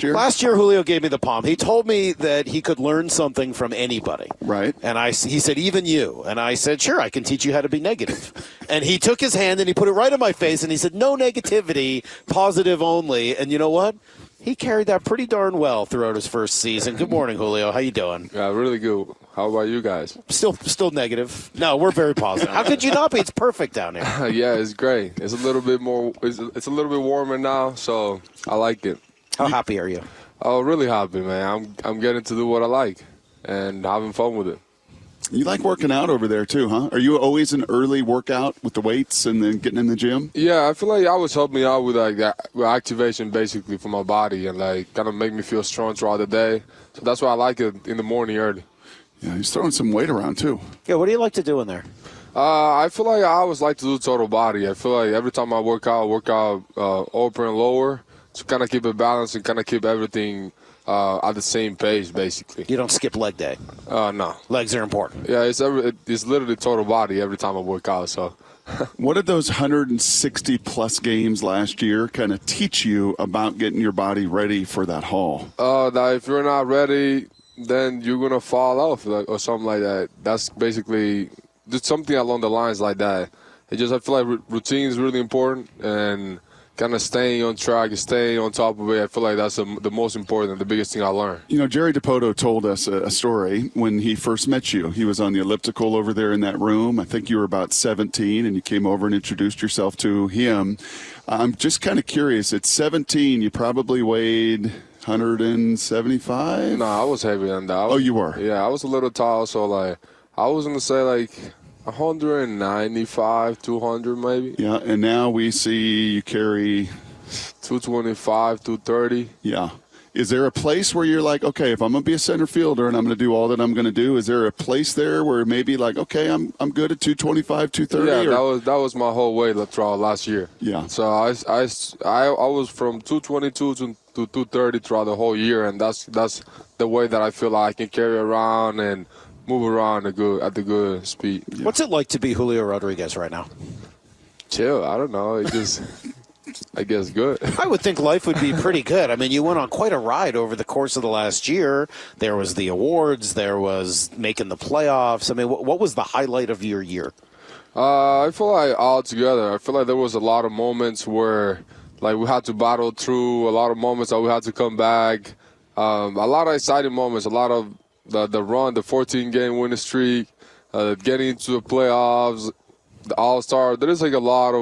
last year? Last year, Julio gave me the palm. He told me that he could learn something from anybody. Right. And he said, even you. And I said, sure, I can teach you how to be negative. And he took his hand and he put it right in my face and he said, no negativity, positive only. And you know what? He carried that pretty darn well throughout his first season. Good morning, Julio. How you doing? Yeah, really good. How about you guys? Still negative. No, we're very positive. How could you not be? It's perfect down here. Yeah, it's great. It's a little bit more. It's a little bit warmer now, so I like it. How happy are you? Oh, really happy, man. I'm getting to do what I like and having fun with it. You like working out over there too, huh? Are you always an early workout with the weights and then getting in the gym? Yeah, I feel like it always helped me out with like that with activation basically for my body and like kind of make me feel strong throughout the day. So that's why I like it in the morning early. Yeah, he's throwing some weight around too. Yeah, what do you like to do in there? I feel like I always like to do total body. I feel like every time I work out upper and lower to kind of keep it balanced and kind of keep everything at the same pace, basically. You don't skip leg day? No. Legs are important. Yeah, it's literally total body every time I work out. So, what did those 160-plus games last year kind of teach you about getting your body ready for that haul? That if you're not ready, then you're going to fall off or something like that. That's basically just something along the lines like that. I feel like routine is really important and kind of staying on track, staying on top of it. I feel like that's the most important, the biggest thing I learned. You know, Jerry DiPoto told us a story when he first met you. He was on the elliptical over there in that room. I think you were about 17, and you came over and introduced yourself to him. I'm just kind of curious. At 17, you probably weighed 175? No, I was heavier than that. Oh, you were? Yeah, I was a little tall, so like I was going to say like 195, 200 maybe. Yeah, and now we see you carry 225, 230. Yeah. Is there a place where you're like, okay, if I'm going to be a center fielder and I'm going to do all that I'm going to do, is there a place there where maybe like, okay, I'm good at 225, 230? Yeah, that was my whole weight throughout last year. Yeah. So I was from 222 to 230 throughout the whole year, and that's the way that I feel like I can carry around and move around at the good speed. Yeah. What's it like to be Julio Rodriguez right now? Chill. I don't know. It just, I guess, good. I would think life would be pretty good. I mean, you went on quite a ride over the course of the last year. There was the awards. There was making the playoffs. I mean, what was the highlight of your year? I feel like all together. I feel like there was a lot of moments where, like, we had to battle through. A lot of moments that we had to come back. A lot of exciting moments. A lot of the run, the 14-game winning streak, getting into the playoffs, the All-Star. There was a lot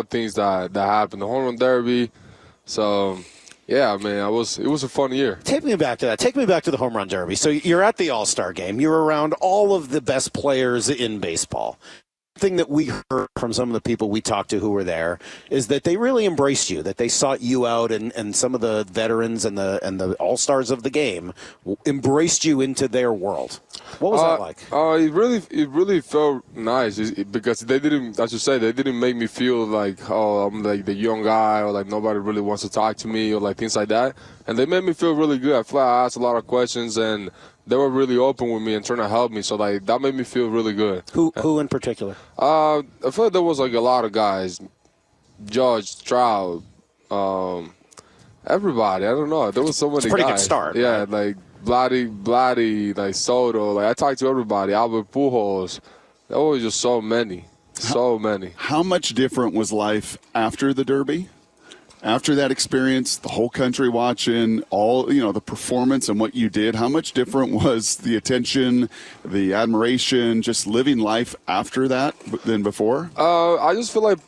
of things that happened. The home run derby. So, yeah, man, it was a fun year. Take me back to that. Take me back to the home run derby. So you're at the All-Star game. You're around all of the best players in baseball. Thing that we heard from some of the people we talked to who were there is that they really embraced you, that they sought you out, and some of the veterans and the all-stars of the game embraced you into their world. What was that like? It really felt nice because they didn't, as you say, they didn't make me feel like, oh, I'm like the young guy or like nobody really wants to talk to me or like things like that. And they made me feel really good. I feel like I asked a lot of questions and they were really open with me and trying to help me. So like that made me feel really good. Who in particular? I feel like there was like a lot of guys, Judge, Stroud, everybody. I don't know. There was so many guys. It's a pretty good start. Yeah, right? like Blatty, like Soto. Like I talked to everybody. Albert Pujols. There was just so many. How much different was life after the Derby? After that experience, the whole country watching, all, the performance and what you did, how much different was the attention, the admiration, just living life after that than before? I just feel like,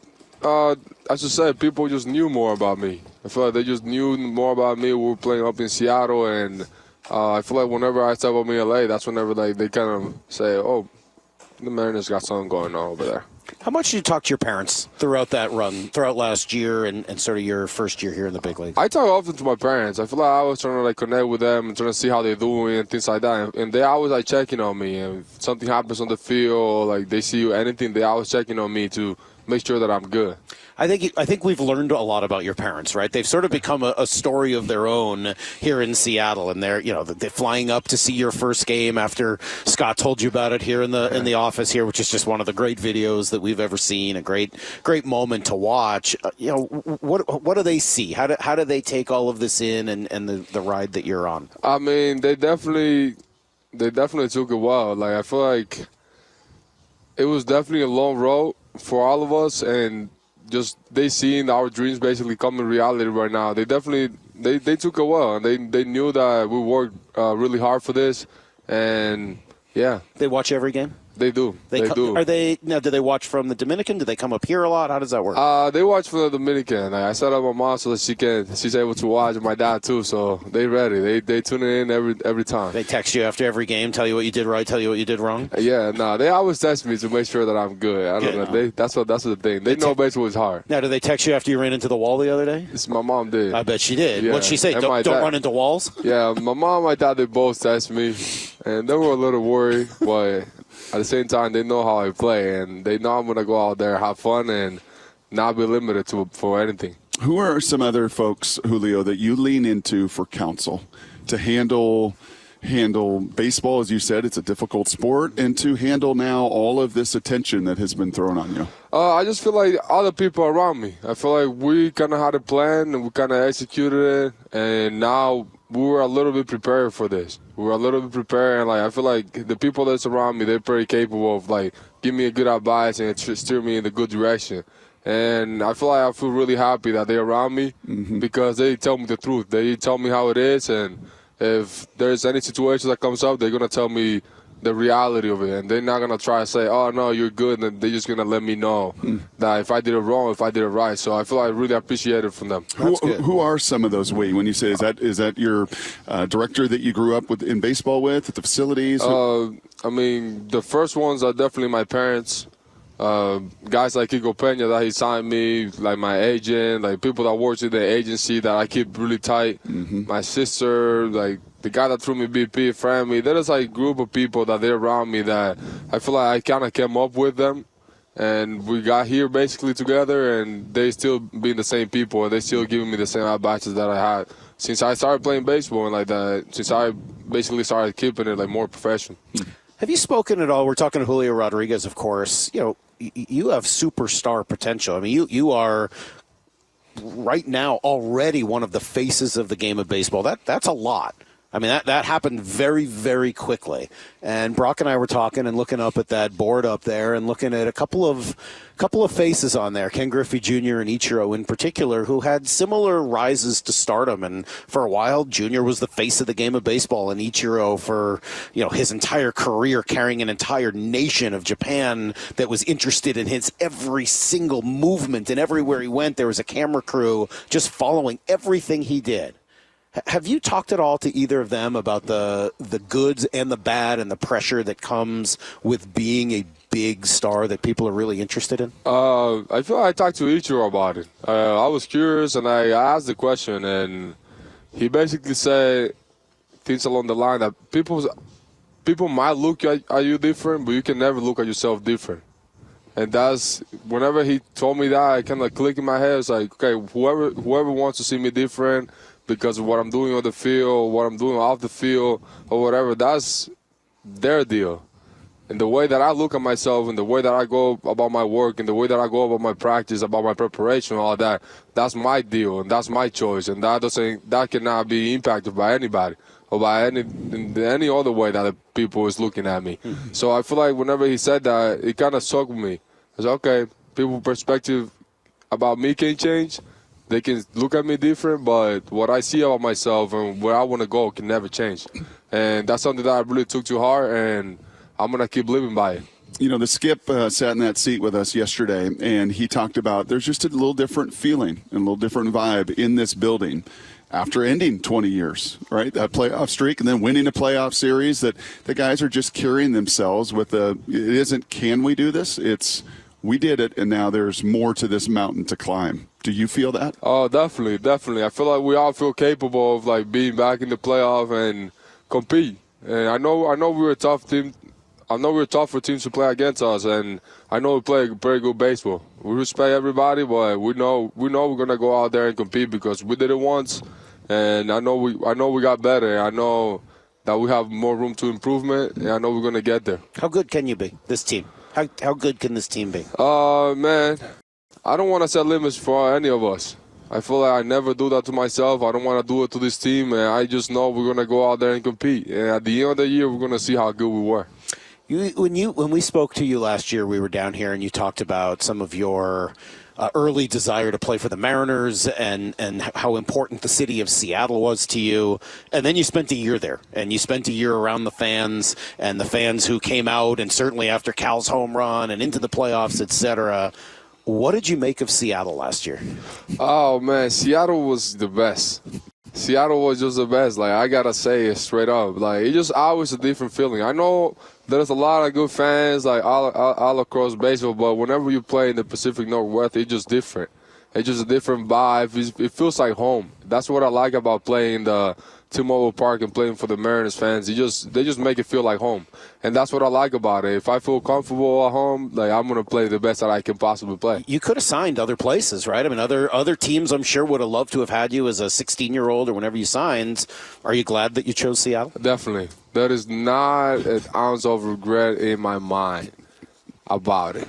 as you said, people just knew more about me. I feel like they just knew more about me. We were playing up in Seattle, and I feel like whenever I step up in LA, that's whenever they kind of say, oh, the Mariners got something going on over there. How much did you talk to your parents throughout that run, throughout last year and sort of your first year here in the big league? I talk often to my parents. I feel like I was trying to connect with them and trying to see how they're doing and things like that. And they always checking on me. And if something happens on the field, or they see anything, they always checking on me to make sure that I'm good. I think we've learned a lot about your parents, right? They've sort of become a story of their own here in Seattle, and they're flying up to see your first game after Scott told you about it here in the office here, which is just one of the great videos that we've ever seen. A great moment to watch. What do they see? How do they take all of this in and the ride that you're on? I mean, they definitely took it well. Like, I feel like it was definitely a long road for all of us, and just they seeing our dreams basically come in reality right now. They definitely they took it well, and they knew that we worked really hard for this, and yeah. They watch every game? They do. They do. Do they watch from the Dominican? Do they come up here a lot? How does that work? They watch from the Dominican. I set up my mom so that she's able to watch, and my dad too. So they ready. They tune in every time. They text you after every game, tell you what you did right, tell you what you did wrong. Yeah, no, they always text me to make sure that I'm good. I don't know. That's the thing. They know baseball is hard. Now, do they text you after you ran into the wall the other day? My mom did. I bet she did. Yeah. What'd she say? Don't run into walls. Yeah, my mom and my dad, they both text me, and they were a little worried, but at the same time, they know how I play, and they know I'm going to go out there, have fun, and not be limited for anything. Who are some other folks, Julio, that you lean into for counsel to handle baseball? As you said, it's a difficult sport, and to handle now all of this attention that has been thrown on you? I just feel like other people around me. I feel like we kind of had a plan, and we kind of executed it, and now we were a little bit prepared for this. We were a little bit prepared, and like I feel like the people that's around me, they're pretty capable of like giving me a good advice and steer me in the good direction. And I feel really happy that they're around me because they tell me the truth. They tell me how it is, and if there's any situation that comes up, they're gonna tell me the reality of it, and they're not gonna try to say, "Oh no, you're good," and they're just gonna let me know that if I did it wrong, if I did it right. So I feel I really appreciate it from them. Who are some of those we? When you say, is that your director that you grew up with in baseball with at the facilities? I mean, the first ones are definitely my parents. Guys like Kiko Pena that he signed me, like my agent, like people that work in the agency that I keep really tight. My sister, like the guy that threw me BP, family. There is like a group of people that they're around me that I feel like I kind of came up with them, and we got here basically together, and they still being the same people, and they still giving me the same advices that I had since I started playing baseball, and like that since I basically started keeping it like more professional. Have you spoken at all? We're talking to Julio Rodriguez, of course. You have superstar potential. I mean, you are right now already one of the faces of the game of baseball. That's a lot. I mean, that happened very, very quickly. And Brock and I were talking and looking up at that board up there and looking at a couple of faces on there, Ken Griffey Jr. and Ichiro in particular, who had similar rises to stardom. And for a while, Jr. was the face of the game of baseball, and Ichiro for his entire career carrying an entire nation of Japan that was interested in his every single movement, and everywhere he went, there was a camera crew just following everything he did. Have you talked at all to either of them about the goods and the bad and the pressure that comes with being a big star that people are really interested in? I feel I talked to Ichiro about it. I was curious, and I asked the question, and he basically said things along the line that people might look at you different, but you can never look at yourself different. And that's whenever he told me that, I kind of clicked in my head. It's like, okay, whoever wants to see me different because of what I'm doing on the field, what I'm doing off the field, or whatever, that's their deal. And the way that I look at myself, and the way that I go about my work, and the way that I go about my practice, about my preparation, all that, that's my deal, and that's my choice, and that cannot be impacted by anybody or by any other way that the people is looking at me. So I feel like whenever he said that, it kind of stuck with me. I said, okay, people's perspective about me can change. They can look at me different, but what I see about myself and where I want to go can never change. And that's something that I really took to heart, and I'm going to keep living by it. The Skip sat in that seat with us yesterday, and he talked about there's just a little different feeling and a little different vibe in this building after ending 20 years, right? That playoff streak and then winning a playoff series, that the guys are just carrying themselves with it isn't, can we do this? It's, we did it, and now there's more to this mountain to climb. Do you feel that? Oh, definitely. I feel like we all feel capable of like being back in the playoff and compete. And I know we were a tough team we're tough for teams to play against us, and I know we play very good baseball. We respect everybody, but we know we're gonna go out there and compete because we did it once, and I know we got better. I know that we have more room to improvement, and I know we're gonna get there. How good can you be, this team? How good can this team be? Man, I don't want to set limits for any of us. I feel like I never do that to myself. I don't want to do it to this team, and I just know we're gonna go out there and compete. And at the end of the year, we're gonna see how good we were. When we spoke to you last year, we were down here, and you talked about some of your early desire to play for the Mariners and how important the city of Seattle was to you. And then you spent a year there, and you spent a year around the fans and the fans who came out, and certainly after Cal's home run and into the playoffs, etc. What did you make of Seattle last year? Oh, man, Seattle was the best. Seattle was just the best. Like, I got to say it straight up. Like, it's just always a different feeling. I know there's a lot of good fans, like, all across baseball, but whenever you play in the Pacific Northwest, it's just different. It's just a different vibe. It feels like home. That's what I like about playing the T-Mobile Park and playing for the Mariners fans. They just make it feel like home. And that's what I like about it. If I feel comfortable at home, like, I'm going to play the best that I can possibly play. You could have signed other places, right? I mean, other teams I'm sure would have loved to have had you as a 16-year-old or whenever you signed. Are you glad that you chose Seattle? Definitely. There is not an ounce of regret in my mind about it.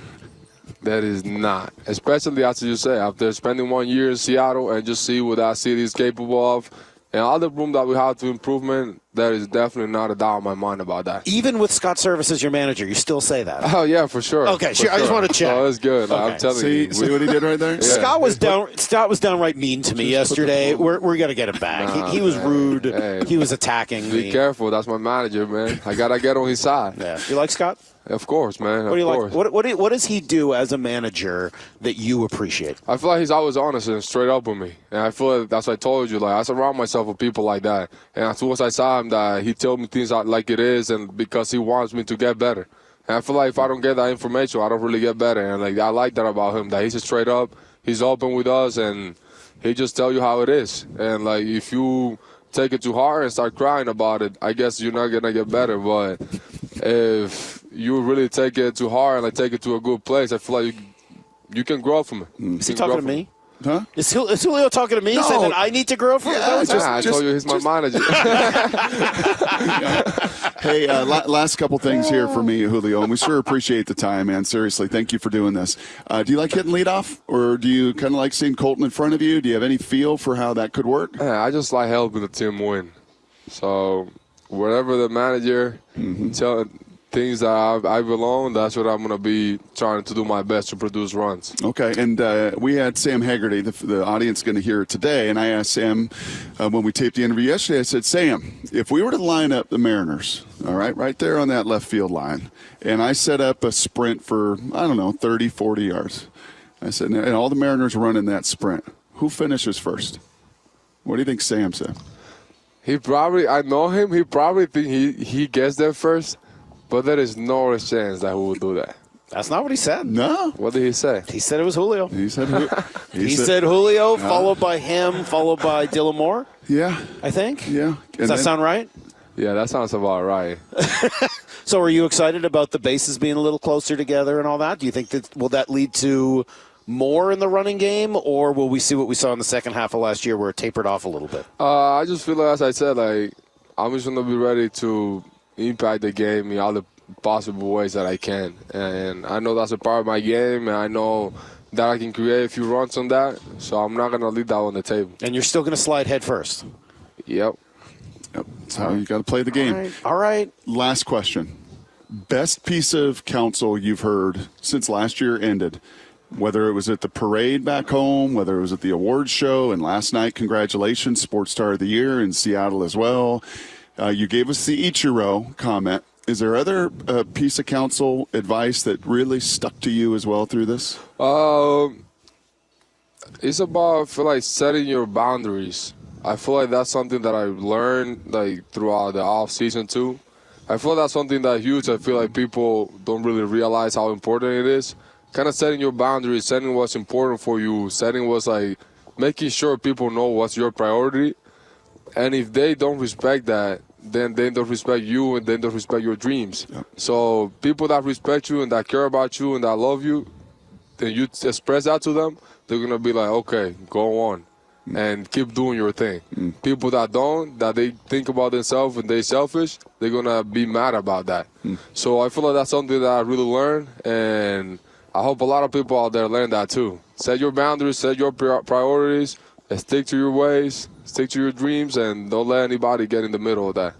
That is not. Especially after you say, after spending 1 year in Seattle and just see what that city is capable of, and all the room that we have to improvement, there is definitely not a doubt in my mind about that. Even with Scott Service as your manager, you still say that? Oh, yeah, for sure. Okay, sure. I just want to check. Oh, that's good. Okay. I'm telling you. See what he did right there? Yeah. Scott was downright mean to me yesterday. We're going to get him back. Nah, he was man. rude. Hey. He was attacking me. Be careful. That's my manager, man. I got to get on his side. Yeah. You like Scott? Of course, man. What do you of course. like? What does he do as a manager that you appreciate? I feel like he's always honest and straight up with me. And I feel like that's what I told you. Like, I surround myself with people like that. And as soon as I saw him, that he told me things like it is, and because he wants me to get better. And I feel like if I don't get that information, I don't really get better. And, like, I like that about him, that he's just straight up. He's open with us, and he just tell you how it is. And, like, if you take it too hard and start crying about it, I guess you're not going to get better. But if you really take it too hard and, like, take it to a good place, I feel like you can grow from it. Is he talking to me? Huh? Is Julio talking to me? No. Saying that I need to grow from it? I told you he's my manager. Hey, last couple things here for me, Julio, and we sure appreciate the time, man. Seriously, thank you for doing this. Do you like hitting leadoff, or do you kind of like seeing Colton in front of you? Do you have any feel for how that could work? I just like helping the team win. So wherever the manager tell things that I belong, that's what I'm going to be trying to do my best to produce runs. Okay, and we had Sam Haggerty, the audience is going to hear it today, and I asked Sam when we taped the interview yesterday, I said, Sam, if we were to line up the Mariners, all right there on that left field line, and I set up a sprint for, 30, 40 yards, I said, and all the Mariners run in that sprint, who finishes first? What do you think Sam said? I know him, he probably think he gets there first. But there is no chance that he will do that. That's not what he said. No. What did he say? He said it was Julio. He said he said Julio, followed by him, followed by Dylan Moore. Yeah. I think. Yeah. Does that sound right? Yeah, that sounds about right. So are you excited about the bases being a little closer together and all that? Do you think will that lead to more in the running game, or will we see what we saw in the second half of last year where it tapered off a little bit? I just feel like, as I said, like, I'm just going to be ready to impact the game in all the possible ways that I can. And I know that's a part of my game, and I know that I can create a few runs on that, so I'm not going to leave that on the table. And you're still going to slide head first? Yep. That's how you got to play the game. All right. Last question. Best piece of counsel you've heard since last year ended, whether it was at the parade back home, whether it was at the awards show, and last night, congratulations, Sports Star of the Year in Seattle as well. You gave us the Ichiro comment. Is there other piece of counsel, advice that really stuck to you as well through this? It's about, I feel like, setting your boundaries. I feel like that's something that I learned, like, throughout the off season too. I feel that's something that's huge. I feel like people don't really realize how important it is. Kind of setting your boundaries, setting what's important for you, setting what's, like, making sure people know what's your priority. And if they don't respect that, then they don't respect you and they don't respect your dreams. Yep. So people that respect you and that care about you and that love you, then you express that to them, they're going to be like, okay, go on and keep doing your thing. People that don't, that they think about themselves and they're selfish, they're going to be mad about that. So I feel like that's something that I really learned, and I hope a lot of people out there learn that too. Set your boundaries, set your priorities, and stick to your ways, stick to your dreams, and don't let anybody get in the middle of that.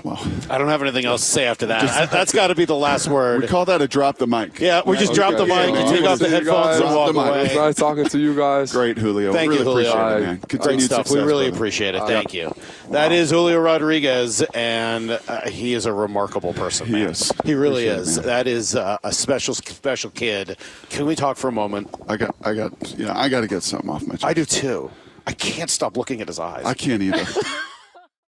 Well, I don't have anything else to say after that. That's got to be the last word. we call that a drop the mic. Yeah, we just drop the mic, Yeah, you take off the see you headphones guys. and walk Drop the mic. away. It's nice talking to you guys. Great, Julio. Thank really you, Julio. appreciate it, man. Great Great Continued stuff. We success, really brother. appreciate it. Thank you. That is Julio Rodriguez, and he is a remarkable person. He man. is. He really Appreciate it, is. man. That is a special kid. Can we talk for a moment? I got to get something off my chest. I do too. I can't stop looking at his eyes. I can't either.